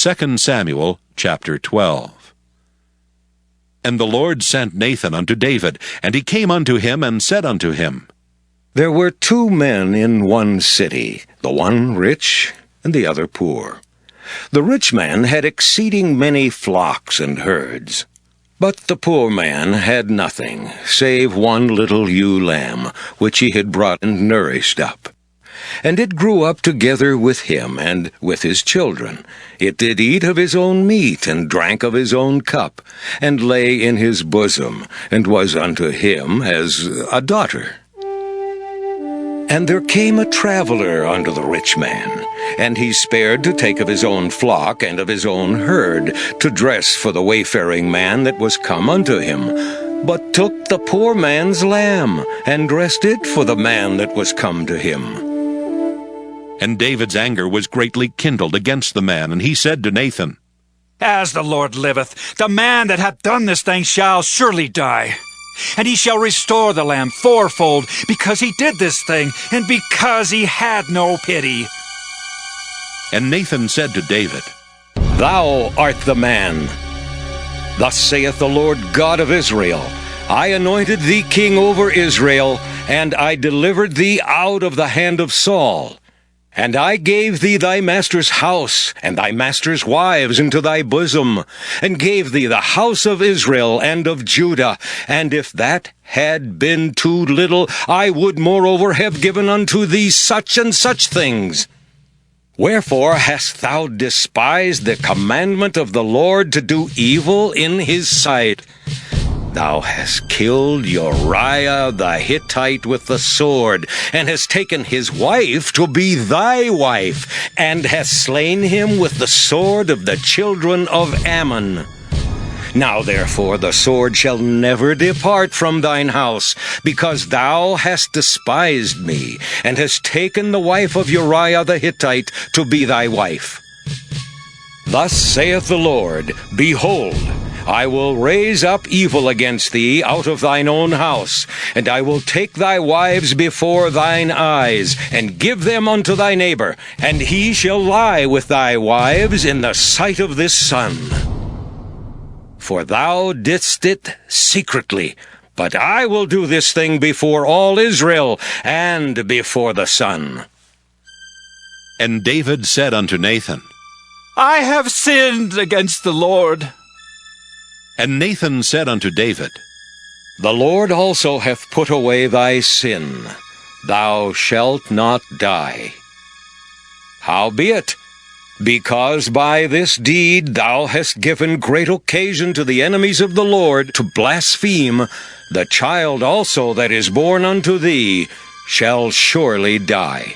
2 Samuel chapter 12. And the Lord sent Nathan unto David, and he came unto him, and said unto him, There were 2 men in one city, the one rich and the other poor. The rich man had exceeding many flocks and herds. But the poor man had nothing, save one little ewe lamb, which he had brought and nourished up. And it grew up together with him and with his children. It did eat of his own meat, and drank of his own cup, and lay in his bosom, and was unto him as a daughter. And there came a traveler unto the rich man, and he spared to take of his own flock and of his own herd, to dress for the wayfaring man that was come unto him, but took the poor man's lamb, and dressed it for the man that was come to him. And David's anger was greatly kindled against the man, and he said to Nathan, As the Lord liveth, the man that hath done this thing shall surely die. And he shall restore the lamb fourfold, because he did this thing, and because he had no pity. And Nathan said to David, Thou art the man. Thus saith the Lord God of Israel, I anointed thee king over Israel, and I delivered thee out of the hand of Saul. And I gave thee thy master's house, and thy master's wives into thy bosom, and gave thee the house of Israel and of Judah. And if that had been too little, I would moreover have given unto thee such and such things. Wherefore hast thou despised the commandment of the Lord to do evil in his sight? Thou hast killed Uriah the Hittite with the sword, and hast taken his wife to be thy wife, and hast slain him with the sword of the children of Ammon. Now therefore the sword shall never depart from thine house, because thou hast despised me, and hast taken the wife of Uriah the Hittite to be thy wife. Thus saith the Lord, Behold, I will raise up evil against thee out of thine own house, and I will take thy wives before thine eyes, and give them unto thy neighbor, and he shall lie with thy wives in the sight of this sun. For thou didst it secretly, but I will do this thing before all Israel, and before the sun. And David said unto Nathan, I have sinned against the Lord. And Nathan said unto David, The Lord also hath put away thy sin. Thou shalt not die. Howbeit, because by this deed thou hast given great occasion to the enemies of the Lord to blaspheme, the child also that is born unto thee shall surely die.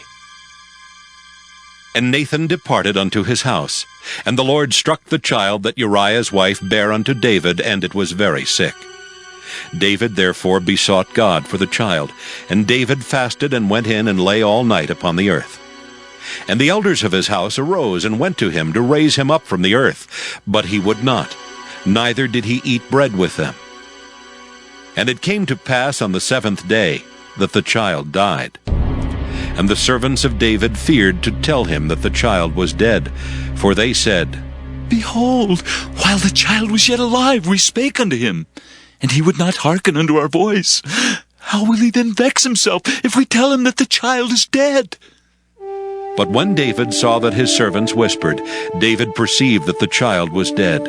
And Nathan departed unto his house. And the Lord struck the child that Uriah's wife bare unto David, and it was very sick. David therefore besought God for the child. And David fasted, and went in and lay all night upon the earth. And the elders of his house arose, and went to him to raise him up from the earth. But he would not, neither did he eat bread with them. And it came to pass on the 7th day that the child died. And the servants of David feared to tell him that the child was dead, for they said, Behold, while the child was yet alive, we spake unto him, and he would not hearken unto our voice. How will he then vex himself, if we tell him that the child is dead? But when David saw that his servants whispered, David perceived that the child was dead.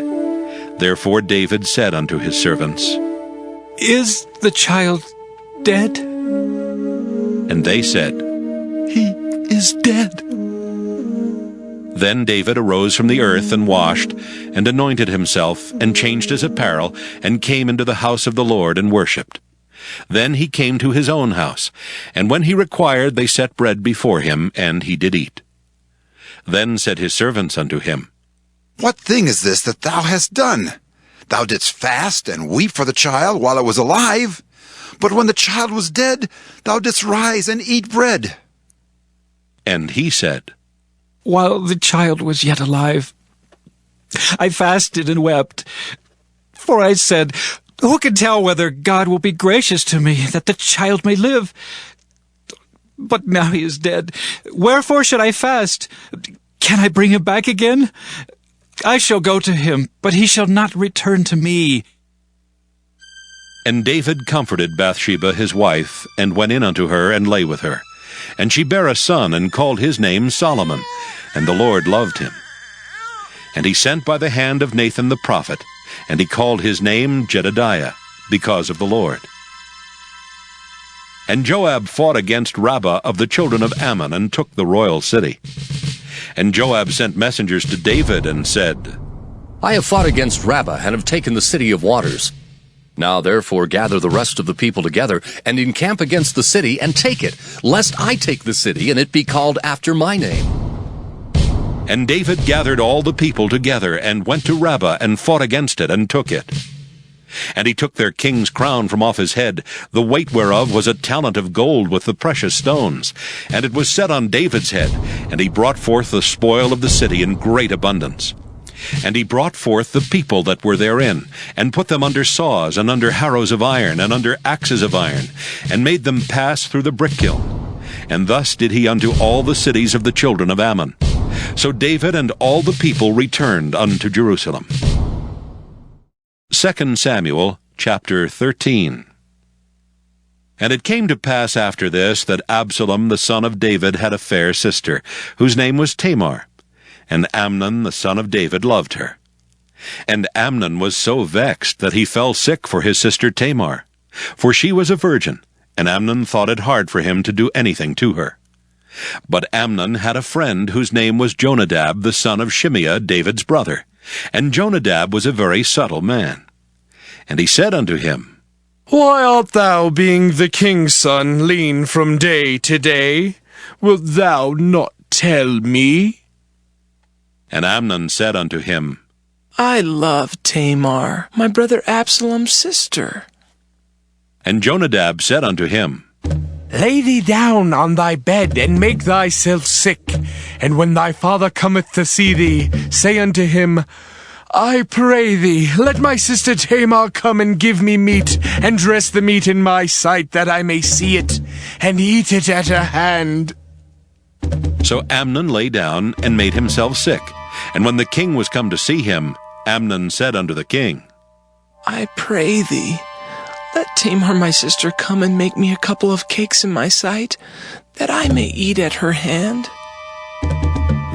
Therefore David said unto his servants, Is the child dead? And they said, He is dead. Then David arose from the earth, and washed, and anointed himself, and changed his apparel, and came into the house of the Lord, and worshipped. Then he came to his own house, and when he required, they set bread before him, and he did eat. Then said his servants unto him, What thing is this that thou hast done? Thou didst fast and weep for the child while it was alive, but when the child was dead, thou didst rise and eat bread. And he said, While the child was yet alive, I fasted and wept, for I said, Who can tell whether God will be gracious to me, that the child may live? But now he is dead. Wherefore should I fast? Can I bring him back again? I shall go to him, but he shall not return to me." And David comforted Bathsheba his wife, and went in unto her, and lay with her. And she bare a son, and called his name Solomon, and the Lord loved him. And he sent by the hand of Nathan the prophet, and he called his name Jedediah, because of the Lord. And Joab fought against Rabbah of the children of Ammon, and took the royal city. And Joab sent messengers to David, and said, I have fought against Rabbah, and have taken the city of waters. Now therefore gather the rest of the people together, and encamp against the city, and take it, lest I take the city, and it be called after my name. And David gathered all the people together, and went to Rabbah, and fought against it, and took it. And he took their king's crown from off his head, the weight whereof was a talent of gold with the precious stones. And it was set on David's head, and he brought forth the spoil of the city in great abundance. And he brought forth the people that were therein, and put them under saws, and under harrows of iron, and under axes of iron, and made them pass through the brickkiln. And thus did he unto all the cities of the children of Ammon. So David and all the people returned unto Jerusalem. 2 Samuel chapter 13. And it came to pass after this that Absalom the son of David had a fair sister, whose name was Tamar. And Amnon the son of David loved her. And Amnon was so vexed that he fell sick for his sister Tamar, for she was a virgin, and Amnon thought it hard for him to do anything to her. But Amnon had a friend whose name was Jonadab the son of Shimeah, David's brother. And Jonadab was a very subtle man. And he said unto him, Why art thou, being the king's son, lean from day to day? Wilt thou not tell me? And Amnon said unto him, I love Tamar, my brother Absalom's sister. And Jonadab said unto him, Lay thee down on thy bed, and make thyself sick. And when thy father cometh to see thee, say unto him, I pray thee, let my sister Tamar come and give me meat, and dress the meat in my sight, that I may see it, and eat it at her hand. So Amnon lay down, and made himself sick. And when the king was come to see him, Amnon said unto the king, I pray thee, let Tamar my sister come and make me a couple of cakes in my sight, that I may eat at her hand.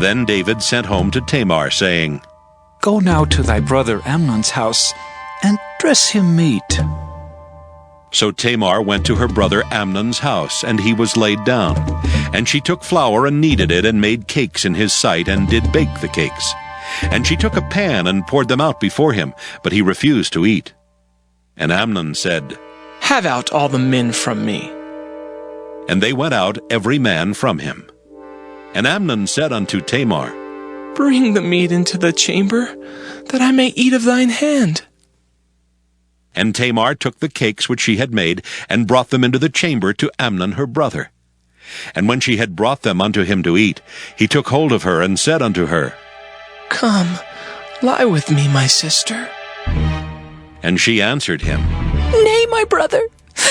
Then David sent home to Tamar, saying, Go now to thy brother Amnon's house, and dress him meat. So Tamar went to her brother Amnon's house, and he was laid down. And she took flour and kneaded it, and made cakes in his sight, and did bake the cakes. And she took a pan, and poured them out before him, but he refused to eat. And Amnon said, Have out all the men from me. And they went out every man from him. And Amnon said unto Tamar, Bring the meat into the chamber, that I may eat of thine hand. And Tamar took the cakes which she had made, and brought them into the chamber to Amnon her brother. And when she had brought them unto him to eat, he took hold of her, and said unto her, Come, lie with me, my sister. And she answered him, Nay, my brother,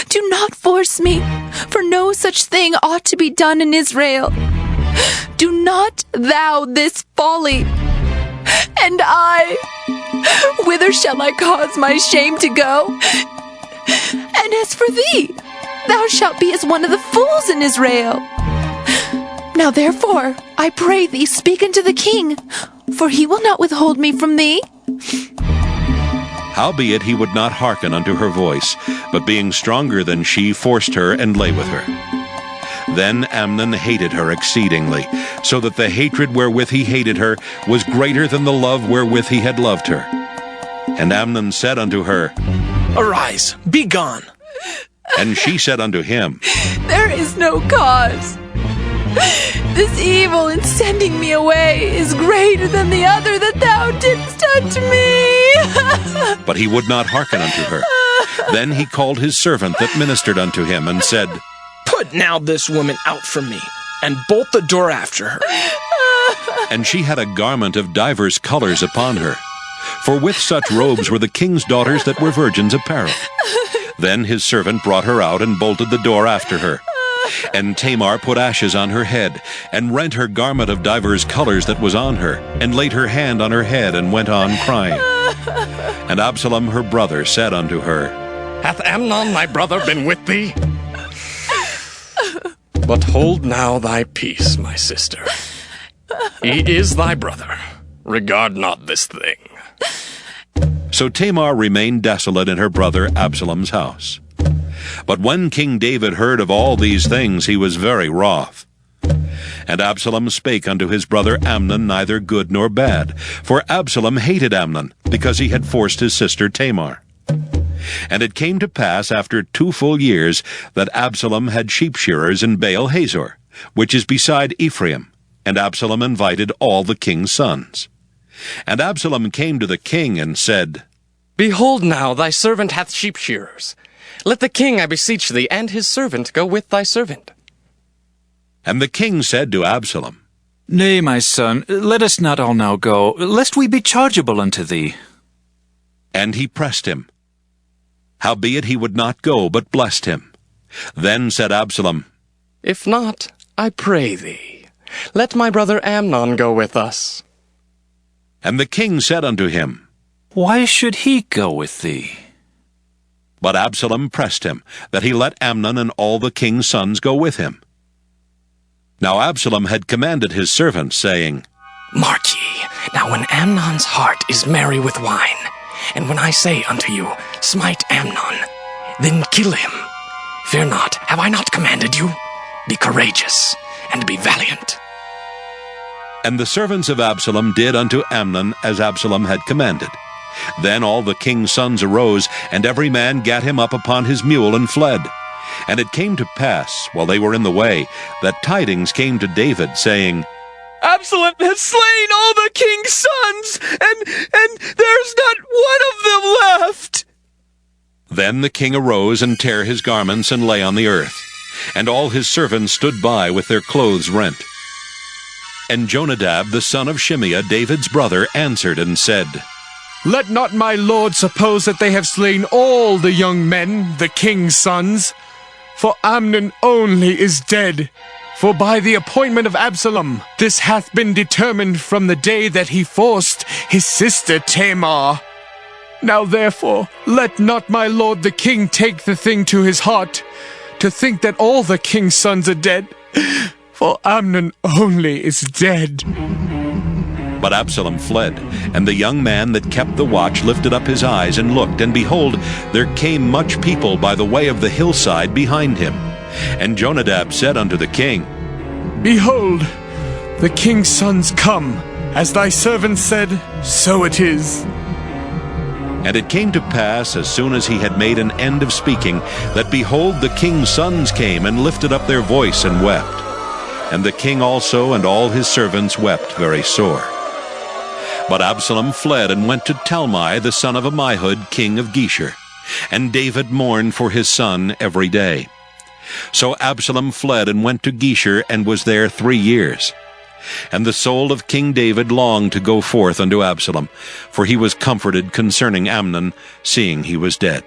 do not force me, for no such thing ought to be done in Israel. Do not thou this folly. And I, whither shall I cause my shame to go? And as for thee, thou shalt be as one of the fools in Israel. Now therefore, I pray thee, speak unto the king, for he will not withhold me from thee. Howbeit he would not hearken unto her voice, but being stronger than she, forced her, and lay with her. Then Amnon hated her exceedingly, so that the hatred wherewith he hated her was greater than the love wherewith he had loved her. And Amnon said unto her, Arise, be gone. And she said unto him, There is no cause. This evil in sending me away is greater than the other that thou didst unto me. But he would not hearken unto her. Then he called his servant that ministered unto him, and said, Put now this woman out from me, and bolt the door after her. And she had a garment of divers colors upon her, for with such robes were the king's daughters that were virgins apparel. Then his servant brought her out, and bolted the door after her. And Tamar put ashes on her head, and rent her garment of divers colors that was on her, and laid her hand on her head, and went on crying. And Absalom her brother said unto her, Hath Amnon thy brother been with thee? But hold now thy peace, my sister. He is thy brother. Regard not this thing. So Tamar remained desolate in her brother Absalom's house. But when King David heard of all these things, he was very wroth. And Absalom spake unto his brother Amnon neither good nor bad, for Absalom hated Amnon, because he had forced his sister Tamar. And it came to pass after 2 full years that Absalom had sheep shearers in Baal Hazor, which is beside Ephraim, and Absalom invited all the king's sons. And Absalom came to the king and said, Behold now, thy servant hath sheep shearers. Let the king, I beseech thee, and his servant go with thy servant. And the king said to Absalom, Nay, my son, let us not all now go, lest we be chargeable unto thee. And he pressed him. Howbeit he would not go, but blessed him. Then said Absalom, If not, I pray thee, let my brother Amnon go with us. And the king said unto him, Why should he go with thee? But Absalom pressed him, that he let Amnon and all the king's sons go with him. Now Absalom had commanded his servants, saying, Mark ye, now when Amnon's heart is merry with wine, and when I say unto you, Smite Amnon, then kill him. Fear not, have I not commanded you? Be courageous, and be valiant. And the servants of Absalom did unto Amnon as Absalom had commanded. Then all the king's sons arose, and every man gat him up upon his mule and fled. And it came to pass, while they were in the way, that tidings came to David, saying, Absalom has slain all the king's sons, and there's not one of them left. Then the king arose and tare his garments and lay on the earth. And all his servants stood by with their clothes rent. And Jonadab the son of Shimeah, David's brother, answered and said, Let not my lord suppose that they have slain all the young men, the king's sons. For Amnon only is dead. For by the appointment of Absalom, this hath been determined from the day that he forced his sister Tamar. Now therefore, let not my lord the king take the thing to his heart, to think that all the king's sons are dead, for Amnon only is dead. But Absalom fled, and the young man that kept the watch lifted up his eyes and looked, and behold, there came much people by the way of the hillside behind him. And Jonadab said unto the king, Behold, the king's sons come. As thy servant said, so it is. And it came to pass, as soon as he had made an end of speaking, that behold, the king's sons came and lifted up their voice and wept. And the king also and all his servants wept very sore. But Absalom fled and went to Talmai the son of Ammihud, king of Geshur. And David mourned for his son every day. So Absalom fled and went to Geshur, and was there 3 years. And the soul of King David longed to go forth unto Absalom, for he was comforted concerning Amnon, seeing he was dead.